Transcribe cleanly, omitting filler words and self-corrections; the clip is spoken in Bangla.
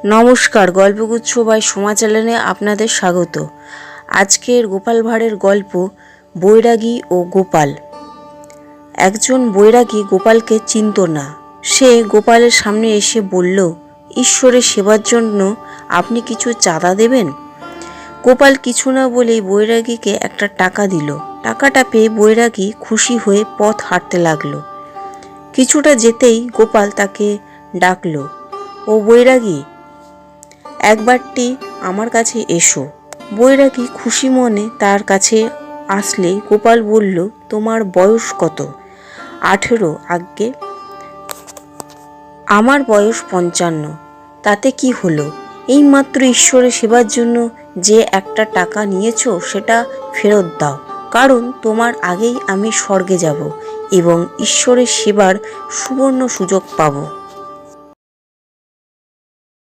নমস্কার, গল্পগুচ্ছ বাই সোমা চ্যানেলে আপনাদের স্বাগত। আজকের গোপাল ভাঁড়ের গল্প বৈরাগী ও গোপাল। একজন বৈরাগী গোপালকে চিনত না। সে গোপালের সামনে এসে বলল, ঈশ্বরের সেবার জন্য আপনি কিছু চাঁদা দেবেন। গোপাল কিছু না বলেই বৈরাগীকে একটা টাকা দিল। টাকাটা পেয়ে বৈরাগী খুশি হয়ে পথ হাঁটতে লাগলো। কিছুটা যেতেই গোপাল তাকে ডাকলো, ও বৈরাগী, একবারটি আমার কাছে এসো। বৈরাগী খুশি মনে তার কাছে আসলে গোপাল বলল, তোমার বয়স কত? 18। আজ্ঞে। আমার বয়স 55। তাতে কি হলো? এইমাত্র ঈশ্বরের সেবার জন্য যে একটা টাকা নিয়েছো সেটা ফেরত দাও, কারণ তোমার আগেই আমি স্বর্গে যাব এবং ঈশ্বরের সেবার সুবর্ণ সুযোগ পাবো।